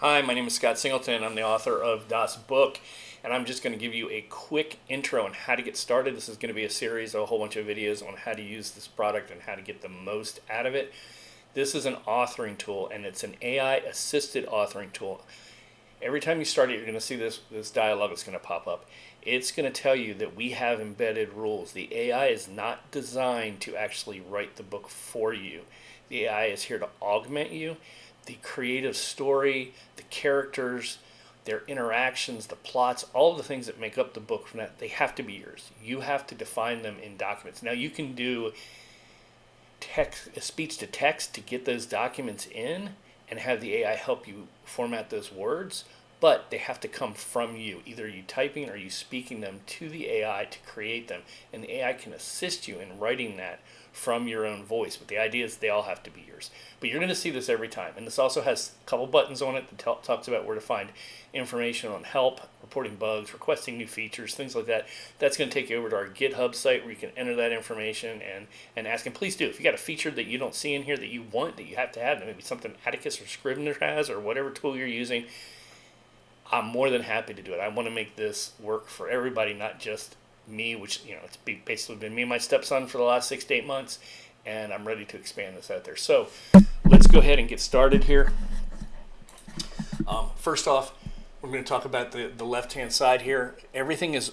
Hi, my name is Scott Singleton. I'm the author of DasBook, and I'm just going to give you a quick intro on how to get started. This is going to be a series of a whole bunch of videos on how to use this product and how to get the most out of it. This is an authoring tool, and it's an AI-assisted authoring tool. Every time you start it, you're going to see this dialog that's going to pop up. It's going to tell you that we have embedded rules. The AI is not designed to actually write the book for you. The AI is here to augment you. The creative story, the characters, their interactions, the plots, all of the things that make up the book, they have to be yours. You have to define them in documents. Now you can do text, speech to text to get those documents in and have the AI help you format those words, but they have to come from you, either you typing or you speaking them to the AI to create them, and the AI can assist you in writing that from your own voice, but the idea is they all have to be yours. But you're going to see this every time, and this also has a couple buttons on it that talks about where to find information on help, reporting bugs, requesting new features, things like that. That's going to take you over to our GitHub site where you can enter that information and ask. And please do, if you got a feature that you don't see in here that you want, that you have to have, maybe something Atticus or Scrivener has or whatever tool you're using, I'm more than happy to do it. I want to make this work for everybody, not just me, which, it's basically been me and my stepson for the last 6 to 8 months, and I'm ready to expand this out there. So let's go ahead and get started here. First off, we're going to talk about the left-hand side here. Everything is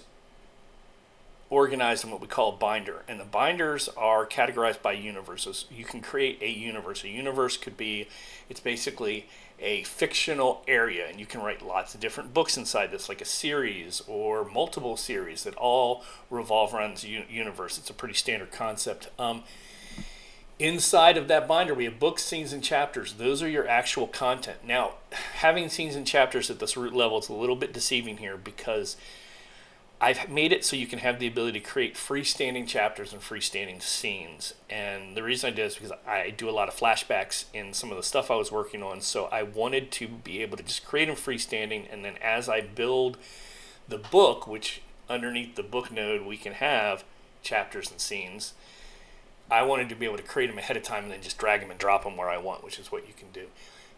organized in what we call a binder, and the binders are categorized by universes. You can create a universe. A universe could be, it's basically a fictional area, and you can write lots of different books inside this, like a series or multiple series that all revolve around this universe. It's a pretty standard concept. Inside of that binder, we have books, scenes, and chapters. Those are your actual content. Now, having scenes and chapters at this root level is a little bit deceiving here because I've made it so you can have the ability to create freestanding chapters and freestanding scenes. And the reason I did is because I do a lot of flashbacks in some of the stuff I was working on. So I wanted to be able to just create them freestanding. And then as I build the book, which underneath the book node we can have chapters and scenes, I wanted to be able to create them ahead of time and then just drag them and drop them where I want, which is what you can do.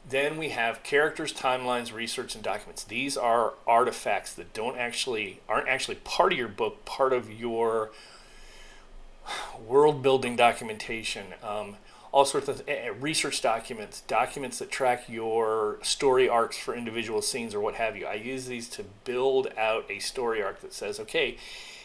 Then we have characters, timelines, research, and documents. These are artifacts that aren't actually part of your book, part of your world building documentation. All sorts of research documents that track your story arcs for individual scenes or what have you. I use these to build out a story arc that says, okay,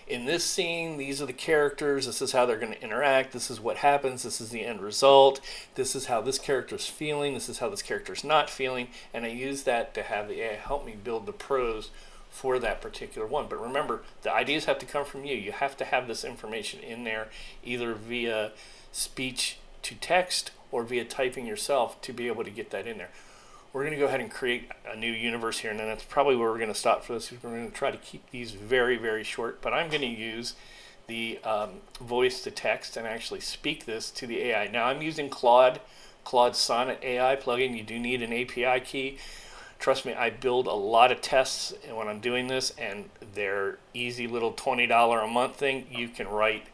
in this scene, these are the characters, this is how they're going to interact, this is what happens, this is the end result, this is how this character's feeling, this is how this character's not feeling, and I use that to have the AI help me build the prose for that particular one. But remember, the ideas have to come from you. You have to have this information in there, either via speech to text or via typing yourself to be able to get that in there. We're going to go ahead and create a new universe here, and then that's probably where we're going to stop for this. We're going to try to keep these very, very short, but I'm going to use the voice to text and actually speak this to the AI. Now I'm using Claude Sonnet AI plugin. You do need an API key. Trust me, I build a lot of tests when I'm doing this, and they're easy little $20 a month thing. You can write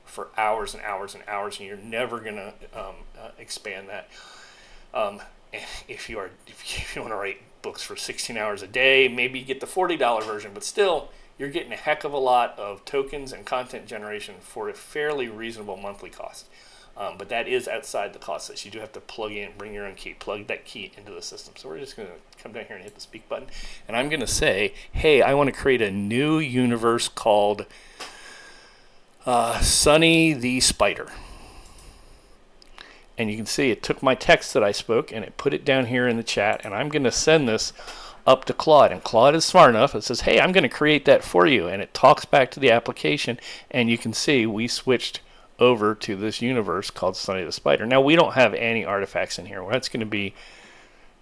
for hours and hours and hours, and you're never going to expand that. If you want to write books for 16 hours a day, maybe you get the $40 version, but still, you're getting a heck of a lot of tokens and content generation for a fairly reasonable monthly cost. But that is outside the cost list. You do have to plug in, bring your own key, plug that key into the system. So we're just going to come down here and hit the speak button. And I'm going to say, hey, I want to create a new universe called Sunny the Spider. And you can see it took my text that I spoke and it put it down here in the chat. And I'm going to send this up to Claude. And Claude is smart enough. It says, hey, I'm going to create that for you. And it talks back to the application. And you can see we switched over to this universe called Sunny the Spider. Now, we don't have any artifacts in here. That's going to be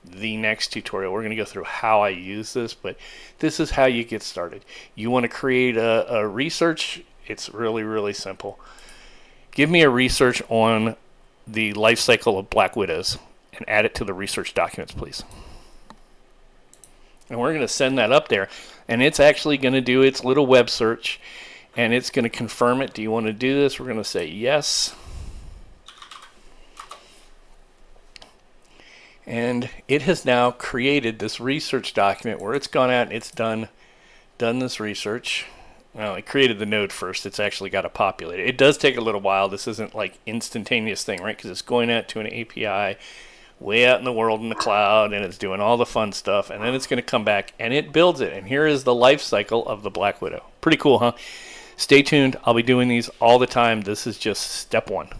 the next tutorial. We're going to go through how I use this. But this is how you get started. You want to create a research. It's really, really simple. Give me a research on the life cycle of black widows and add it to the research documents, please. And we're going to send that up there, and it's actually going to do its little web search, and it's going to confirm it. Do you want to do this? We're going to say yes. And it has now created this research document where it's gone out and it's done this research. Well, it created the node first. It's actually got to populate it. It does take a little while. This isn't like instantaneous thing, right? Because it's going out to an API way out in the world in the cloud, and it's doing all the fun stuff, and then it's going to come back and it builds it. And here is the life cycle of the Black Widow. Pretty cool, huh? Stay tuned. I'll be doing these all the time. This is just step one.